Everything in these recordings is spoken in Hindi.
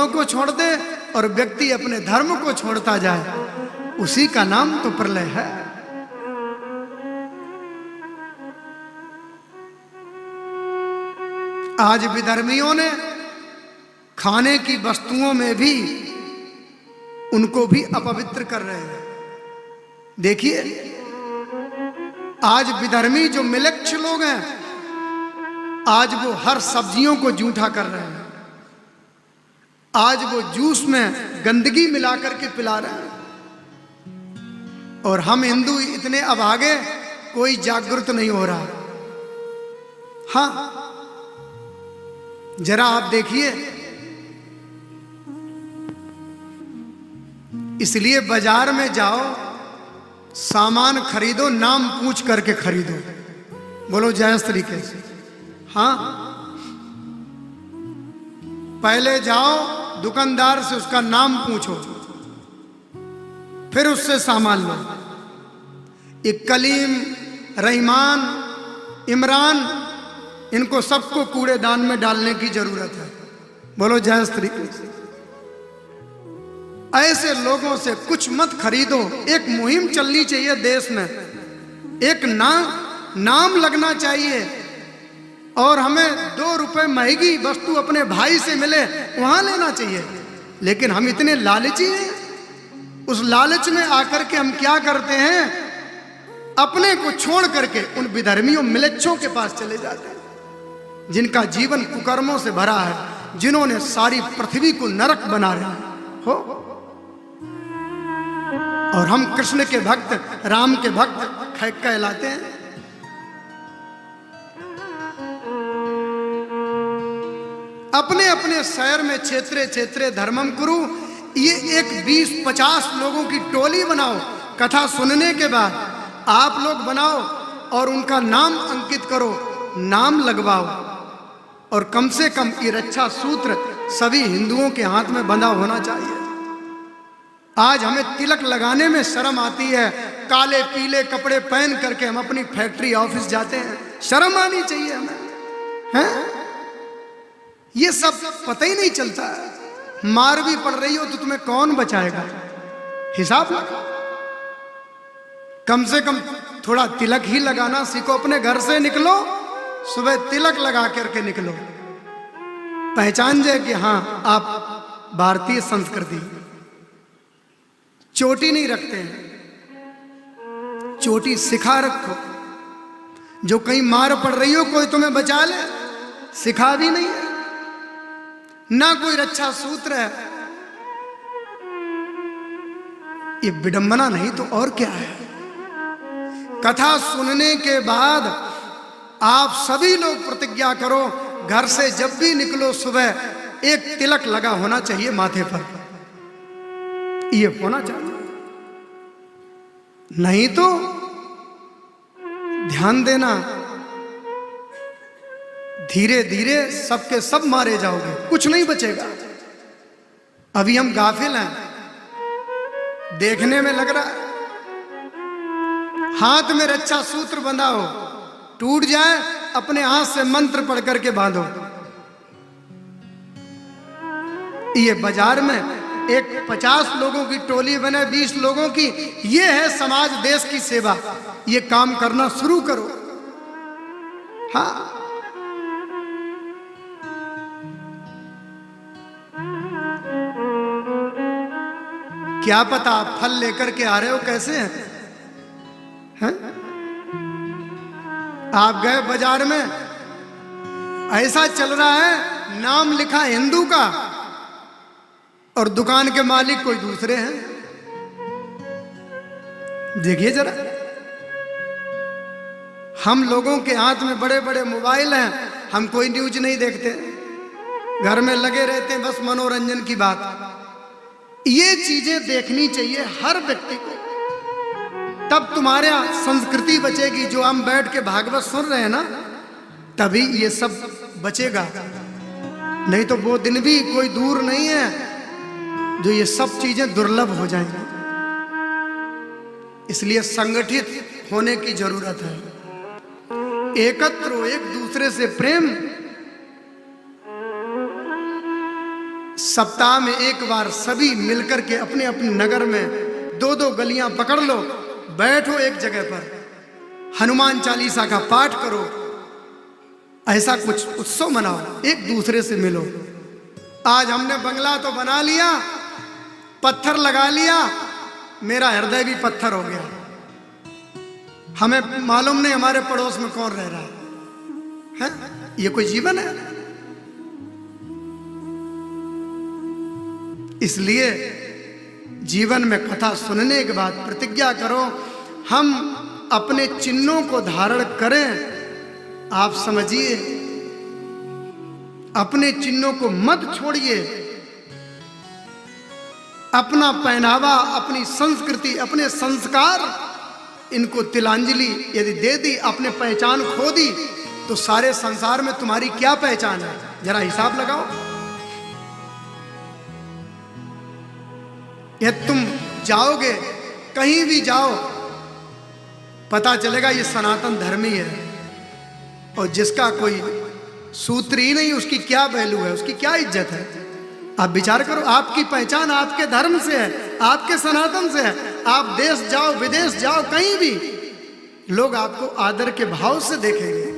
गुणों को छोड़ दे और व्यक्ति अपने धर्म को छोड़ता जाए, उसी का नाम तो प्रलय है। आज विधर्मियों ने खाने की वस्तुओं में भी उनको भी अपवित्र कर रहे हैं। देखिए, आज विधर्मी जो मिलक्ष लोग हैं, आज वो हर सब्जियों को जूठा कर रहे हैं। आज वो जूस में गंदगी मिलाकर के पिला रहे हैं। और हम हिंदू इतने अभागे, कोई जागरूक नहीं हो रहा। हाँ, जरा आप देखिए, इसलिए बाजार में जाओ, सामान खरीदो, नाम पूछ करके खरीदो। बोलो जायज तरीके से। हाँ, पहले जाओ दुकानदार से, उसका नाम पूछो, फिर उससे सामान लो। ये कलीम, रहमान, इमरान, इनको सबको कूड़ेदान में डालने की जरूरत है। बोलो जायज तरीके से। ऐसे लोगों से कुछ मत खरीदो। एक मुहिम चलनी चाहिए देश में, एक नाम लगना चाहिए, और हमें 2 रुपए महंगी वस्तु अपने भाई से मिले वहां लेना चाहिए। लेकिन हम इतने लालची हैं, उस लालच में आकर के हम क्या करते हैं, अपने को छोड़ करके उन विधर्मियों मिलच्छों के पास चले जाते हैं, जिनका जीवन कुकर्मों से भरा है, जिन्होंने सारी पृथ्वी को नरक बना रहे हो। और हम कृष्ण के भक्त, राम के भक्त कहलाते हैं। अपने अपने शहर में क्षेत्रे क्षेत्रे धर्मम कुरु, ये एक 20-50 लोगों की टोली बनाओ। कथा सुनने के बाद आप लोग बनाओ और उनका नाम अंकित करो, नाम लगवाओ, और कम से कम ये रक्षा सूत्र सभी हिंदुओं के हाथ में बंधा होना चाहिए। आज हमें तिलक लगाने में शर्म आती है। काले पीले कपड़े पहन करके हम अपनी फैक्ट्री ऑफिस जाते हैं, शर्म आनी चाहिए हमें, हैं? ये सब पता ही नहीं चलता है। मार भी पड़ रही हो तो तुम्हें कौन बचाएगा? हिसाब लगा। कम से कम थोड़ा तिलक ही लगाना सीखो। अपने घर से निकलो, सुबह तिलक लगा करके निकलो, पहचान जाए कि हाँ आप भारतीय संस्कृति। चोटी नहीं रखते हैं, चोटी सिखा रखो। जो कहीं मार पड़ रही हो, कोई तुम्हें बचा ले, सिखा भी नहीं है, ना कोई रक्षा सूत्र है। ये विडंबना नहीं तो और क्या है। कथा सुनने के बाद आप सभी लोग प्रतिज्ञा करो, घर से जब भी निकलो सुबह एक तिलक लगा होना चाहिए माथे पर। ये होना चाहिए, नहीं तो ध्यान देना, धीरे धीरे सबके सब मारे जाओगे, कुछ नहीं बचेगा। अभी हम गाफिल हैं, देखने में लग रहा है हाथ में रक्षा सूत्र बंधा हो, टूट जाए अपने हाथ से मंत्र पढ़ करके बांधो। ये बाजार में एक 50 लोगों की टोली बने, 20 लोगों की, ये है समाज देश की सेवा। ये काम करना शुरू करो। हाँ, क्या पता आप फल लेकर के आ रहे हो कैसे हैं? आप गए बाजार में, ऐसा चल रहा है, नाम लिखा हिंदू का और दुकान के मालिक कोई दूसरे हैं। देखिए जरा, हम लोगों के हाथ में बड़े बड़े मोबाइल हैं, हम कोई न्यूज नहीं देखते, घर में लगे रहते हैं, बस मनोरंजन की बात। ये चीजें देखनी चाहिए हर व्यक्ति को, तब तुम्हारे संस्कृति बचेगी। जो हम बैठ के भागवत सुन रहे हैं ना, तभी ये सब बचेगा। नहीं तो वो दिन भी कोई दूर नहीं है जो ये सब चीजें दुर्लभ हो जाएंगी। इसलिए संगठित होने की जरूरत है। एकत्र हो, एक दूसरे से प्रेम, सप्ताह में एक बार सभी मिलकर के अपने अपने नगर में 2-2 गलियां पकड़ लो, बैठो एक जगह पर, हनुमान चालीसा का पाठ करो, ऐसा कुछ उत्सव मनाओ, एक दूसरे से मिलो। आज हमने बंगला तो बना लिया, पत्थर लगा लिया, मेरा हृदय भी पत्थर हो गया। हमें मालूम नहीं हमारे पड़ोस में कौन रह रहा है? ये कोई जीवन है? इसलिए जीवन में कथा सुनने के बाद प्रतिज्ञा करो, हम अपने चिन्हों को धारण करें। आप समझिए, अपने चिन्हों को मत छोड़िए। अपना पहनावा, अपनी संस्कृति, अपने संस्कार, इनको तिलांजलि यदि दे दी, अपने पहचान खो दी, तो सारे संसार में तुम्हारी क्या पहचान है? जरा हिसाब लगाओ। यदि तुम जाओगे, कहीं भी जाओ, पता चलेगा ये सनातन धर्म ही है, और जिसका कोई सूत्र ही नहीं, उसकी क्या वैल्यू है, उसकी क्या इज्जत है? आप विचार करो, आपकी पहचान आपके धर्म से है, आपके सनातन से है। आप देश जाओ, विदेश जाओ, कहीं भी लोग आपको आदर के भाव से देखेंगे।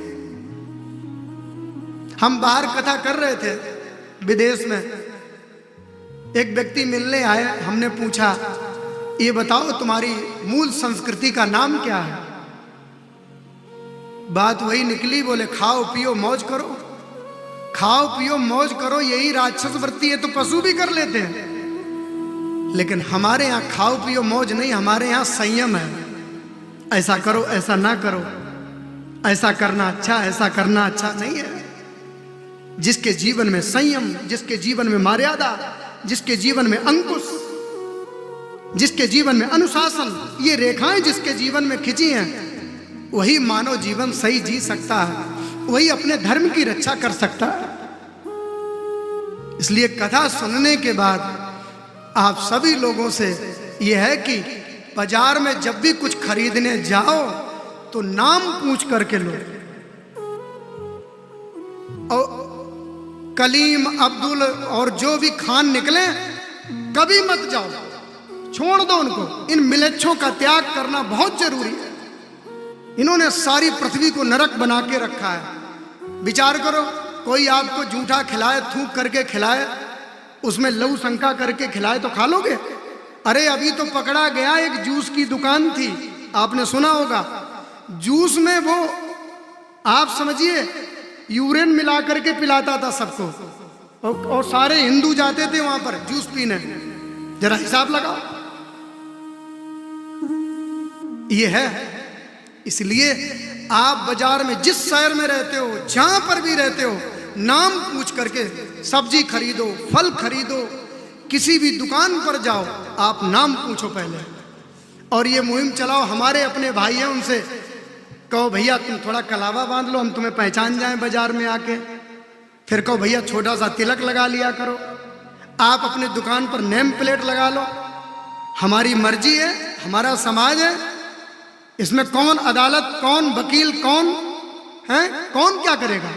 हम बाहर कथा कर रहे थे विदेश में, एक व्यक्ति मिलने आए, हमने पूछा, ये बताओ तुम्हारी मूल संस्कृति का नाम क्या है? बात वही निकली, बोले खाओ पियो मौज करो। खाओ पियो मौज करो, यही राक्षस वृत्ति है तो पशु भी कर लेते हैं, लेकिन हमारे यहाँ खाओ पियो मौज नहीं, हमारे यहाँ संयम है। ऐसा करो, ऐसा ना करो, ऐसा करना अच्छा, ऐसा करना अच्छा नहीं है। जिसके जीवन में संयम, जिसके जीवन में मर्यादा, जिसके जीवन में अंकुश, जिसके जीवन में अनुशासन, ये रेखाएं जिसके जीवन में खिंची हैं, वही मानव जीवन सही जी सकता है, वही अपने धर्म की रक्षा कर सकता है। इसलिए कथा सुनने के बाद आप सभी लोगों से यह है कि बाजार में जब भी कुछ खरीदने जाओ तो नाम पूछ करके लो। और कलीम, अब्दुल और जो भी खान निकले, कभी मत जाओ, छोड़ दो उनको। इन मिलेच्छों का त्याग करना बहुत जरूरी है। इन्होंने सारी पृथ्वी को नरक बना के रखा है। विचार करो, कोई आपको जूठा खिलाए, थूक करके खिलाए, उसमें लहू शंका करके खिलाए तो खा लोगे? अरे अभी तो पकड़ा गया, एक जूस की दुकान थी, आपने सुना होगा, जूस में वो आप समझिए यूरिन मिला करके पिलाता था सबको, और सारे हिंदू जाते थे वहां पर जूस पीने। जरा हिसाब लगाओ, ये है। इसलिए आप बाजार में जिस शहर में रहते हो, जहां पर भी रहते हो, नाम पूछ करके सब्जी खरीदो, फल खरीदो, किसी भी दुकान पर जाओ, आप नाम पूछो पहले। और ये मुहिम चलाओ, हमारे अपने भाई हैं, उनसे कहो भैया तुम थोड़ा कलावा बांध लो, हम तुम्हें पहचान जाएं बाजार में आके। फिर कहो भैया छोटा सा तिलक लगा लिया करो। आप अपने दुकान पर नेम प्लेट लगा लो। हमारी मर्जी है, हमारा समाज है, इसमें कौन अदालत, कौन वकील, कौन है, कौन क्या करेगा?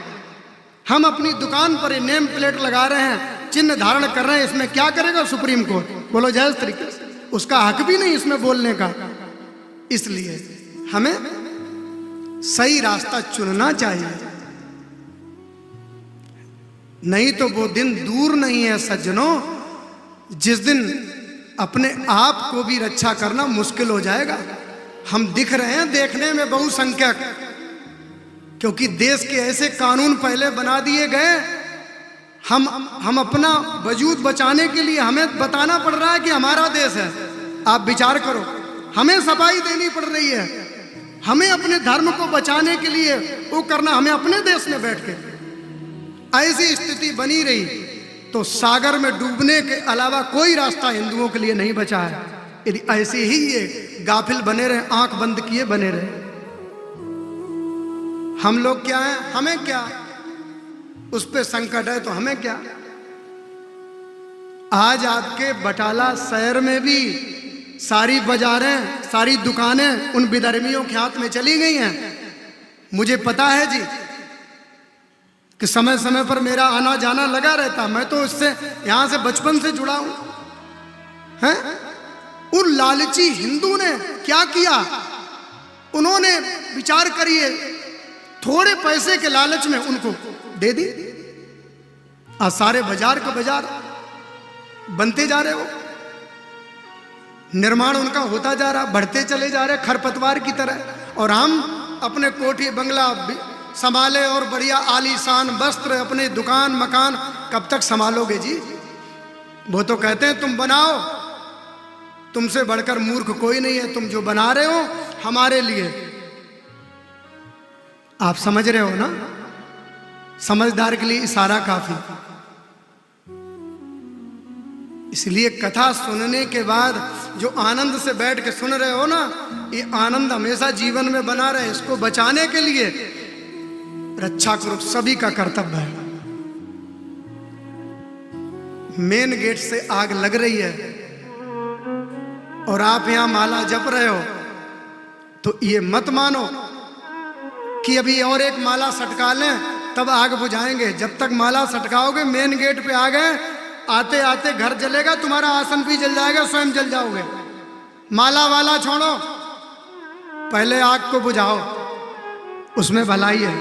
हम अपनी दुकान पर नेम प्लेट लगा रहे हैं, चिन्ह धारण कर रहे हैं, इसमें क्या करेगा सुप्रीम कोर्ट? बोलो जायज तरीके से, उसका हक भी नहीं इसमें बोलने का। इसलिए हमें सही रास्ता चुनना चाहिए, नहीं तो वो दिन दूर नहीं है सज्जनों, जिस दिन अपने आप को भी रक्षा करना मुश्किल हो जाएगा। हम दिख रहे हैं देखने में बहुसंख्यक, क्योंकि देश के ऐसे कानून पहले बना दिए गए, हम अपना वजूद बचाने के लिए हमें बताना पड़ रहा है कि हमारा देश है। आप विचार करो, हमें सफाई देनी पड़ रही है, हमें अपने धर्म को बचाने के लिए वो करना, हमें अपने देश में बैठ के। ऐसी स्थिति बनी रही तो सागर में डूबने के अलावा कोई रास्ता हिंदुओं के लिए नहीं बचा है। यदि ऐसे ही ये गाफिल बने रहे, आंख बंद किए बने रहे, हम लोग क्या हैं, हमें क्या? उस पे संकट है तो हमें क्या? आज आपके बटाला शहर में भी सारी बाजारें, सारी दुकानें उन विधर्मियों के हाथ में चली गई हैं। मुझे पता है जी, कि समय समय पर मेरा आना जाना लगा रहता, मैं तो इससे यहां से बचपन से जुड़ा हूं। हैं? उन लालची हिंदू ने क्या किया? उन्होंने विचार करिए, थोड़े पैसे के लालच में उनको दे दी। आज सारे बाजार का बाजार बनते जा रहे हो, निर्माण उनका होता जा रहा, बढ़ते चले जा रहे खरपतवार की तरह। और हम अपने कोठी बंगला संभाले और बढ़िया आलीशान वस्त्र, अपने दुकान मकान कब तक संभालोगे जी? वो तो कहते हैं तुम बनाओ, तुमसे बढ़कर मूर्ख कोई नहीं है, तुम जो बना रहे हो हमारे लिए। आप समझ रहे हो ना? समझदार के लिए इशारा काफी। इसलिए कथा सुनने के बाद जो आनंद से बैठ के सुन रहे हो ना, ये आनंद हमेशा जीवन में बना रहे, इसको बचाने के लिए रक्षा करो, सभी का कर्तव्य है। मेन गेट से आग लग रही है और आप यहां माला जप रहे हो, तो ये मत मानो कि अभी और एक माला सटका लें तब आग बुझाएंगे। जब तक माला सटकाओगे मेन गेट पे आ गए, आते आते घर जलेगा, तुम्हारा आसन भी जल जाएगा, स्वयं जल जाओगे। माला वाला छोड़ो, पहले आग को बुझाओ, उसमें भलाई है,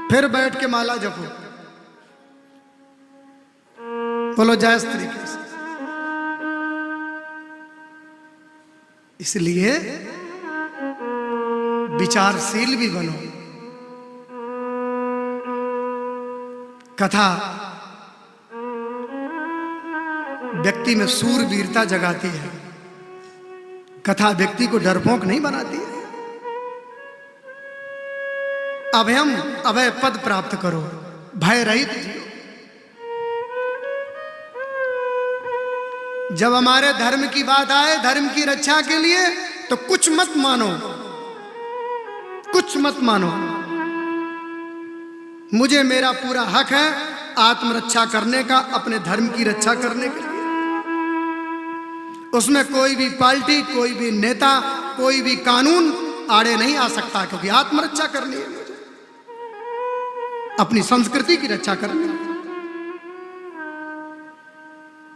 फिर बैठ के माला जपो। बोलो जायज तरीके से। इसलिए विचारशील भी बनो। कथा व्यक्ति में सूरवीरता जगाती है, कथा व्यक्ति को डरपोक नहीं बनाती है। अभयम अभय पद प्राप्त करो, भय रहित जियो। जब हमारे धर्म की बात आए, धर्म की रक्षा के लिए, तो कुछ मत मानो, कुछ मत मानो। मुझे मेरा पूरा हक है आत्मरक्षा करने का, अपने धर्म की रक्षा करने के लिए। उसमें कोई भी पार्टी, कोई भी नेता, कोई भी कानून आड़े नहीं आ सकता, क्योंकि आत्मरक्षा करनी है मुझे, अपनी संस्कृति की रक्षा करनी है।